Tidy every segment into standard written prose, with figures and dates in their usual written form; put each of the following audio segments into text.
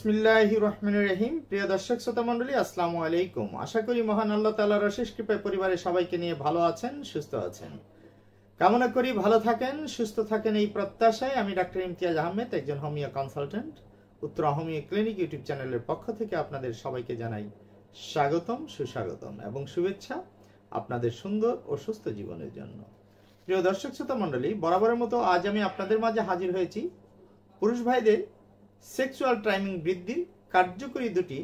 বিসমিল্লাহির রহমানির রহিম। প্রিয় দর্শক শ্রোতা মণ্ডলী, আসসালামু আলাইকুম। আশা করি মহান আল্লাহ তাআলার অশেষ কৃপায় পরিবারের সবাইকে নিয়ে ভালো আছেন, সুস্থ আছেন। কামনা করি ভালো থাকেন, সুস্থ থাকেন এই প্রত্যাশায় আমি ডাক্তার ইমতিয়াজ আহমেদ, একজন homeo consultant, Uttara homeo clinic YouTube চ্যানেলের পক্ষ থেকে আপনাদের সবাইকে জানাই স্বাগতম, সুস্বাগতম এবং শুভেচ্ছা আপনাদের সুন্দর ও সুস্থ জীবনের জন্য। প্রিয় দর্শক শ্রোতা মণ্ডলী, বরাবরের মতো আজ আমি আপনাদের মাঝে হাজির হয়েছি পুরুষ ভাইদের সেক্সুয়াল টাইমিং বৃদ্ধির কার্যকরী দুটি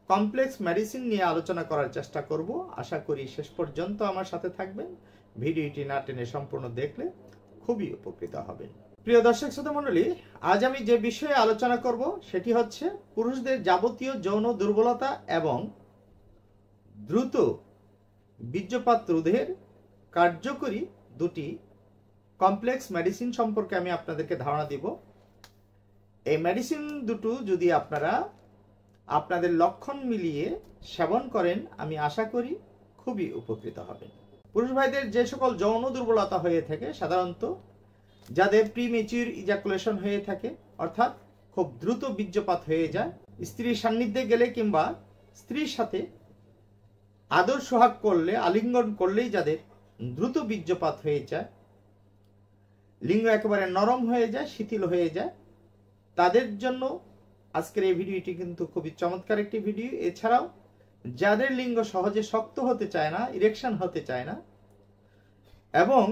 কমপ্লেক্স মেডিসিন নিয়ে আলোচনা করার চেষ্টা করব। আশা করি শেষ পর্যন্ত আমার সাথে থাকবেন। ভিডিওটি না টেনে সম্পূর্ণ দেখলে খুবই উপকৃত হবেন। প্রিয় দর্শক শ্রোতা মণ্ডলী, আজ আমি যে বিষয়ে আলোচনা করব সেটি হচ্ছে পুরুষদের যাবতীয় যৌন দুর্বলতা এবং দ্রুত বীর্যপাত রোধের কার্যকরী দুটি কমপ্লেক্স মেডিসিন সম্পর্কে আমি আপনাদেরকে ধারণা দিব। এই মেডিসিন দুটো যদি আপনারা আপনাদের লক্ষণ মিলিয়ে সেবন করেন, আমি আশা করি খুবই উপকৃত হবেন। পুরুষ ভাইদের যে সকল যৌন দুর্বলতা হয়ে থাকে, সাধারণত যাদের প্রিমেচিউর ইজাকুলেশন হয়ে থাকে, অর্থাৎ খুব দ্রুত বীর্যপাত হয়ে যায়, স্ত্রীর সান্নিধ্যে গেলে কিংবা স্ত্রীর সাথে আদর সোহাগ করলে, আলিঙ্গন করলেই যাদের দ্রুত বীর্যপাত হয়ে যায়, লিঙ্গ একেবারে নরম হয়ে যায়, শিথিল হয়ে যায়, তাদের জন্য আজকের এই ভিডিওটি কিন্তু খুবই চমৎকার একটি ভিডিও। এছাড়াও যাদের লিঙ্গ সহজে শক্ত হতে চায় না, ইরেকশন হতে চায় না, এবং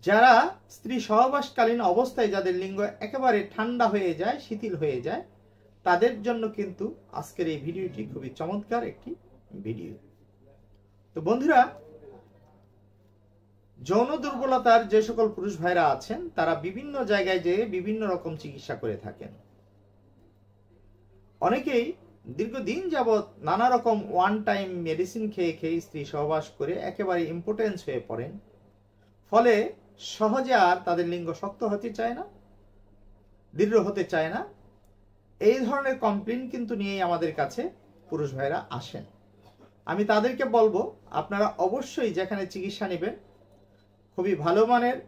যারা স্ত্রী সহবাসকালীন অবস্থায় যাদের লিঙ্গ একেবারে ঠান্ডা হয়ে যায়, শিথিল হয়ে যায়, তাদের জন্য কিন্তু আজকের এই ভিডিওটি খুবই চমৎকার একটি ভিডিও। তো বন্ধুরা, যৌন দুর্বলতার যে সকল পুরুষ ভাইরা আছেন, তারা বিভিন্ন জায়গায় যেয়ে বিভিন্ন রকম চিকিৎসা করে থাকেন। অনেকেই দীর্ঘদিন যাবৎ নানা রকম ওয়ান টাইম মেডিসিন খেয়ে খেয়ে স্ত্রী সহবাস করে একেবারে ইম্পোটেন্স হয়ে পড়েন, ফলে সহজে আর তাদের লিঙ্গ শক্ত হতে চায় না, দৃঢ় হতে চায় না। এই ধরনের কমপ্লেইন কিন্তু নিয়েই আমাদের কাছে পুরুষ ভাইরা আসেন। আমি তাদেরকে বলবো, আপনারা অবশ্যই যেখানে চিকিৎসা নেবেন খুবই ভালো মানের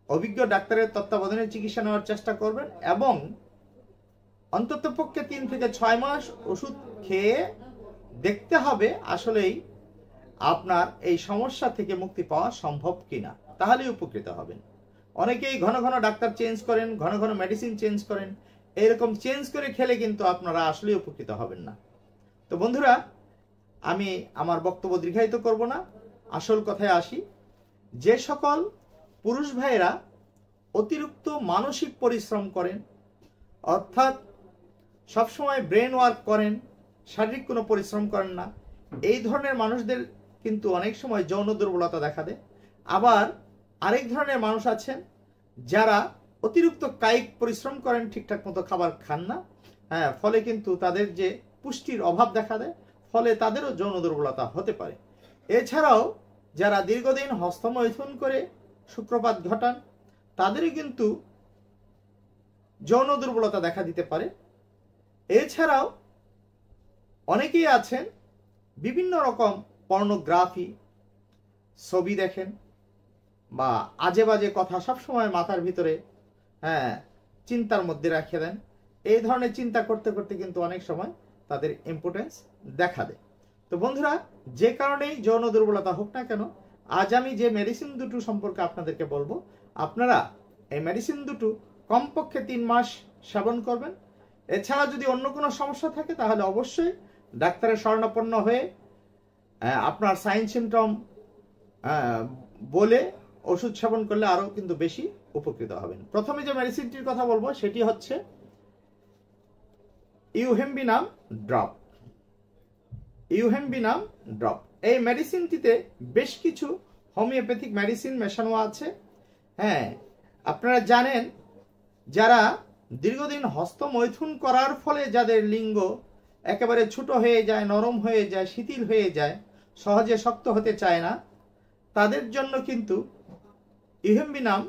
অভিজ্ঞ ডাক্তারের তত্ত্বাবধানে চিকিৎসা নেওয়ার চেষ্টা করবেন এবং অন্ততপক্ষে 3 থেকে 6 মাস ওষুধ খেয়ে দেখতে হবে আসলেই আপনার এই সমস্যা থেকে মুক্তি পাওয়া সম্ভব কিনা, তাহলেই উপকৃত হবেন। অনেকেই ঘন ঘন ডাক্তার চেঞ্জ করেন, ঘন ঘন মেডিসিন চেঞ্জ করেন, এইরকম চেঞ্জ করে খেলে কিন্তু আপনারা আসলেই উপকৃত হবেন না। তো বন্ধুরা, আমি আমার বক্তব্য দীর্ঘায়িত করব না, আসল কথায় আসি। যে সকল পুরুষ ভাইয়েরা অতিরিক্ত মানসিক পরিশ্রম করেন, অর্থাৎ সবসময় ব্রেন ওয়ার্ক করেন, শারীরিক কোনো পরিশ্রম করেন না, এই ধরনের মানুষদের কিন্তু অনেক সময় যৌন দুর্বলতা দেখা দেয়। আবার আরেক ধরনের মানুষ আছেন যারা অতিরিক্ত কায়িক পরিশ্রম করেন, ঠিকঠাক মতো খাবার খান না, ফলে কিন্তু তাদের যে পুষ্টির অভাব দেখা দেয়, ফলে তাদেরও যৌন দুর্বলতা হতে পারে। এছাড়াও যারা দীর্ঘদিন হস্তমৈথুন করে শুক্রপাত ঘটান, তাদেরই কিন্তু যৌন দুর্বলতা দেখা দিতে পারে। এছাড়াও অনেকেই আছেন বিভিন্ন রকম পর্নোগ্রাফি ছবি দেখেন বা আজে বাজে কথা সবসময় মাথার ভিতরে চিন্তার মধ্যে রেখে দেন। এই ধরনের চিন্তা করতে করতে কিন্তু অনেক সময় তাদের ইম্পোর্টেন্স দেখা দেয়। তো বন্ধুরা, যে কারণেই যৌন দুর্বলতা হোক না কেন, আজ আমি যে মেডিসিন দুটো সম্পর্কে আপনাদেরকে বলবো, আপনারা এই মেডিসিন দুটো কমপক্ষে 3 মাস সেবন করবেন। এছাড়া যদি অন্য কোনো সমস্যা থাকে তাহলে অবশ্যই ডাক্তারের শরণাপন্ন হয়ে আপনার সাইন সিমটম বলে ওষুধ সেবন করলে আরো কিন্তু বেশি উপকৃত হবেন। প্রথমে যে মেডিসিনটির কথা বলবো সেটি হচ্ছে ইউহেম্বিনাম ড্রপ। ইউহেম্বিনাম ড্রপ, এই মেডিসিনটিতে বেশ কিছু হোমিওপ্যাথিক মেডিসিন মেশানো আছে। আপনারা জানেন, যারা দীর্ঘদিন হস্তমৈথুন করার ফলে যাদের লিঙ্গ একেবারে ছোট হয়ে যায়, নরম হয়ে যায়, শিথিল হয়ে যায়, সহজে শক্ত হতে চায় না, তাদের জন্য কিন্তু ইউহেম্বিনাম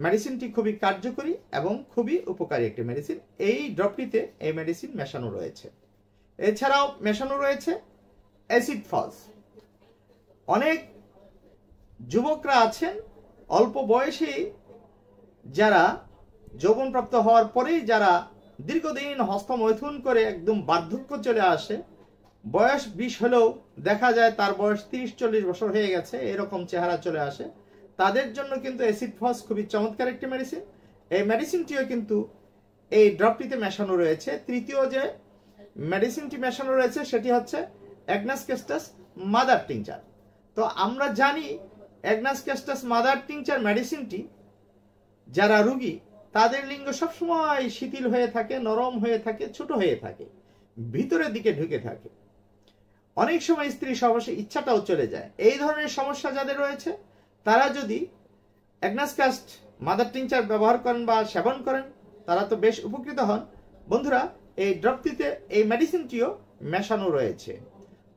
মেডিসিনটি খুবই কার্যকরী এবং খুবই উপকারী একটি মেডিসিন। এই ড্রপটিতে এই মেডিসিন মেশানো রয়েছে। এছাড়াও মেশানো রয়েছে অ্যাসিড ফলস। অনেক যুবকরা আছেন অল্প বয়সী যারা যৌবনপ্রাপ্ত হওয়ার পরেই যারা দীর্ঘদিন হস্তমৈথুন করে একদম বার্ধক্য চলে আসে, বয়স 20 হলেও দেখা যায় তার বয়স 30-40 বছর হয়ে গেছে, এরকম চেহারা চলে আসে, তাদের জন্য কিন্তু অ্যাসিড ফস খুবই চমৎকার একটি মেডিসিন। এই মেডিসিনটিও কিন্তু এই ড্রপটিতে মেশানো রয়েছে। তৃতীয় যে মেডিসিনটি মেশানো রয়েছে সেটি হচ্ছে অ্যাগনাস ক্যাস্টাস মাদার টিংচার। তো আমরা জানি অ্যাগনাস ক্যাস্টাস মাদার টিংচার মেডিসিনটি যারা রোগী তাদের লিঙ্গ সবসময় শিথিল হয়ে থাকে, নরম হয়ে থাকে, ছোট হয়ে থাকে, ভিতরের দিকে ঢুকে থাকে, অনেক সময় স্ত্রী সহবাসে ইচ্ছাটাও চলে যায়। এই ধরনের সমস্যা যাদের রয়েছে তারা যদি অ্যাগনাস ক্যাস্ট মাদার টিংচার ব্যবহার করেন বা সেবন করেন তারা তো বেশ উপকৃত হন। বন্ধুরা, এই ড্রপটিতে এই মেডিসিনটিও মেশানো রয়েছে।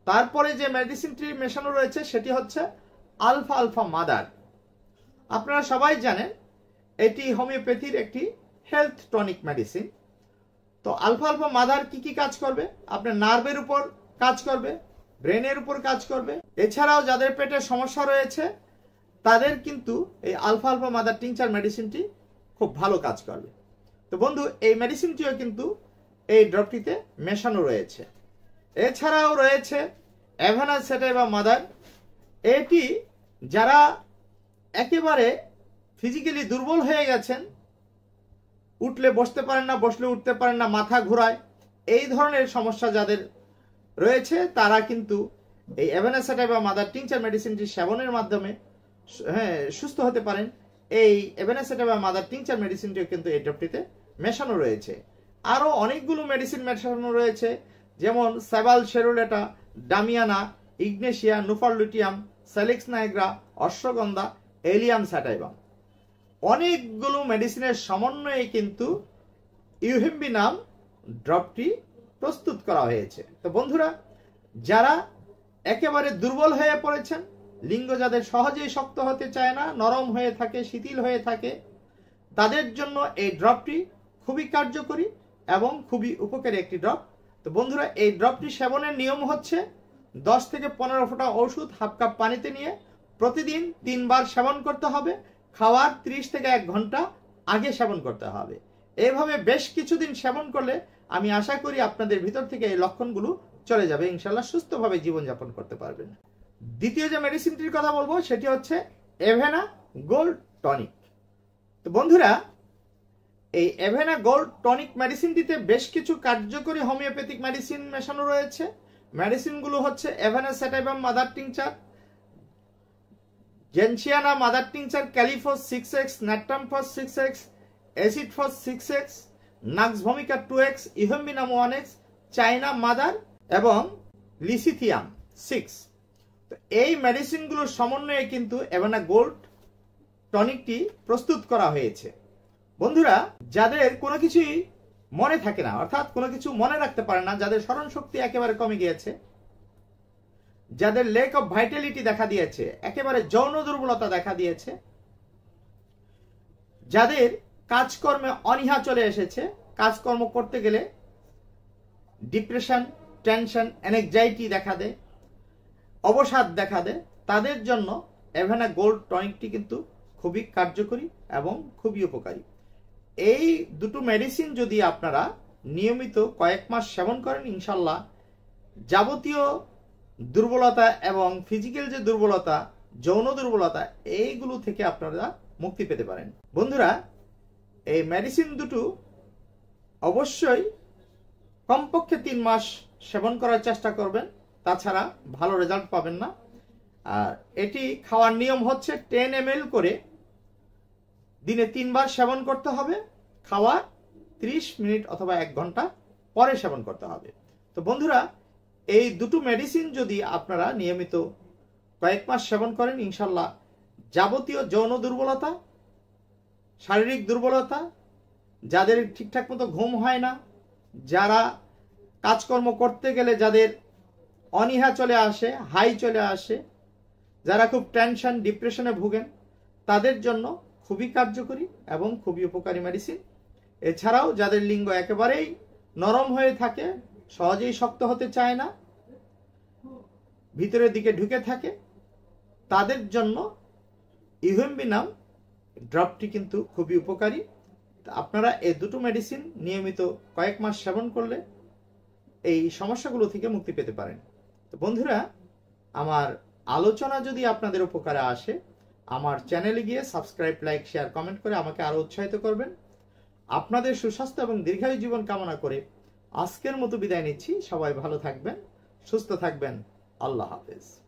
তারপরে যে মেডিসিনটি মেশানো রয়েছে সেটি হচ্ছে আলফা আলফা মাদার। আপনারা সবাই জানেন এটি হোমিওপ্যাথির একটি হেলথ টনিক মেডিসিন। তো আলফা আলফা মাদার কি কি কাজ করবে? আপনার নার্ভের উপর কাজ করবে, ব্রেনের উপর কাজ করবে। এছাড়াও যাদের পেটের সমস্যা রয়েছে তাদের কিন্তু এই আলফা আলফা মাদার টিংচার মেডিসিনটি খুব ভালো কাজ করবে। তো বন্ধু, এই মেডিসিনটিও কিন্তু এই ড্রপটিতে মেশানো রয়েছে। এছাড়াও রয়েছে অ্যাভানা সেটাইভা মাদার। এটি যারা একেবারে ফিজিক্যালি দুর্বল হয়ে গেছেন, উঠলে বসতে পারেন না, বসলে উঠতে পারেন না, মাথা ঘোরায়, এই ধরনের সমস্যা যাদের রয়েছে তারা কিন্তু এই অ্যাভানা সেটাইভা মাদার টিংচার মেডিসিনটি সেবনের মাধ্যমে সুস্থ হতে পারেন। এই অ্যাভানা সেটাইভা মাদার টিংচার মেডিসিনটিও কিন্তু এই ড্রপটিতে মেশানো রয়েছে। আরও অনেকগুলো মেডিসিন মেশানো রয়েছে, যেমন sabal serrulata, damiana, ignatia, nuphar luteum, salix nigra, ashwagandha, allium sativum. অনেকগুলো মেডিসিনের সমন্বয়ে কিন্তু ইউহেম্বি নাম ড্রপটি প্রস্তুত করা হয়েছে। তো বন্ধুরা, যারা একেবারে দুর্বল হয়ে পড়েছেন, লিঙ্গ যাদের সহজেই শক্ত হতে চায় না, নরম হয়ে থাকে, শিথিল হয়ে থাকে, তাদের জন্য এই ড্রপটি খুবই কার্যকরী এবং খুবই উপকারী একটি ড্রপ। তো বন্ধুরা, এই ড্রপটি সেবনের নিয়ম হচ্ছে 10 থেকে 15 ফোঁটা ওষুধ হাফ কাপ পানিতে নিয়ে প্রতিদিন 3 বার সেবন করতে হবে। খাওয়ার 30 থেকে 1 ঘন্টা আগে সেবন করতে হবে। এইভাবে বেশ কিছুদিন সেবন করলে আমি আশা করি আপনাদের ভিতর থেকে এই লক্ষণগুলো চলে যাবে, ইনশাল্লাহ সুস্থভাবে জীবনযাপন করতে পারবেন। দ্বিতীয় যে মেডিসিনটির কথা বলবো সেটি হচ্ছে অ্যাভানা গোল্ড টনিক। তো বন্ধুরা, এই অ্যাভানা গোল্ড টনিক মেডিসিনটিতে বেশ কিছু কার্যকরী হোমিওপ্যাথিক মেডিসিন মেশানো রয়েছে। মেডিসিনগুলো হচ্ছে avena sativum mother tincture, gentiana mother tincture, kali phos 6x, natrum phos 6x, acid phos 6x, nux vomica 2x, yohimbinum 1x, china mother এবং লিসিথিয়াম 6। তো এই মেডিসিনগুলোর সমন্বয়ে কিন্তু অ্যাভানা গোল্ড টনিকটি প্রস্তুত করা হয়েছে। বন্ধুরা, যাদের কোনো কিছুই মনে থাকে না, অর্থাৎ কোনো কিছু মনে রাখতে পারে না, যাদের স্মরণ শক্তি একেবারে কমে গিয়েছে, যাদের লেক অফ ভাইটালিটি দেখা দিয়েছে, একেবারে যৌন দুর্বলতা দেখা দিয়েছে, যাদের কাজকর্মে অনীহা চলে এসেছে, কাজকর্ম করতে গেলে ডিপ্রেশন, টেনশন, অ্যাংজাইটি দেখা দেয়, অবসাদ দেখা দেয়, তাদের জন্য অ্যাভানা গোল্ড টনিকটি কিন্তু খুবই কার্যকরী এবং খুবই উপকারী। এই দুটো মেডিসিন যদি আপনারা নিয়মিত কয়েক মাস সেবন করেন, ইনশাল্লাহ যাবতীয় দুর্বলতা এবং ফিজিক্যাল যে দুর্বলতা, যৌন দুর্বলতা, এইগুলো থেকে আপনারা মুক্তি পেতে পারেন। বন্ধুরা, এই মেডিসিন দুটো অবশ্যই কমপক্ষে 3 মাস সেবন করার চেষ্টা করবেন, তাছাড়া ভালো রেজাল্ট পাবেন না। আর এটি খাওয়ার নিয়ম হচ্ছে 10 ml করে দিনে 3 বার সেবন করতে হবে। খাওয়ার 30 মিনিট অথবা 1 ঘন্টা পরে সেবন করতে হবে। তো বন্ধুরা, এই দুটো মেডিসিন যদি আপনারা নিয়মিত কয়েক মাস সেবন করেন, ইনশাল্লাহ যাবতীয় যৌন দুর্বলতা, শারীরিক দুর্বলতা, যাদের ঠিকঠাক মতো ঘুম হয় না, যারা কাজকর্ম করতে গেলে যাদের অনীহা চলে আসে, হাই চলে আসে, যারা খুব টেনশন, ডিপ্রেশনে ভুগেন, তাদের জন্য খুবই কার্যকরী এবং খুবই উপকারী মেডিসিন। এছাড়াও যাদের লিঙ্গ একেবারেই নরম হয়ে থাকে, সহজেই শক্ত হতে চায় না, ভিতরের দিকে ঢুকে থাকে, তাদের জন্য ইউহেম্বি নাম ড্রপটি কিন্তু খুবই উপকারী আপনারা এই দুটো মেডিসিন নিয়মিত কয়েক মাস সেবন করলে এই সমস্যাগুলো থেকে মুক্তি পেতে পারেন। তো বন্ধুরা, আমার আলোচনা যদি আপনাদের উপকারে আসে, আমার চ্যানেলে গিয়ে সাবস্ক্রাইব, লাইক, শেয়ার, কমেন্ট করে আমাকে আরো উৎসাহিত করবেন। আপনাদের সুস্বাস্থ্য এবং দীর্ঘায়ু জীবন কামনা করে আজকের মতো বিদায় নিচ্ছি। সবাই ভালো থাকবেন, সুস্থ থাকবেন। আল্লাহ হাফেজ।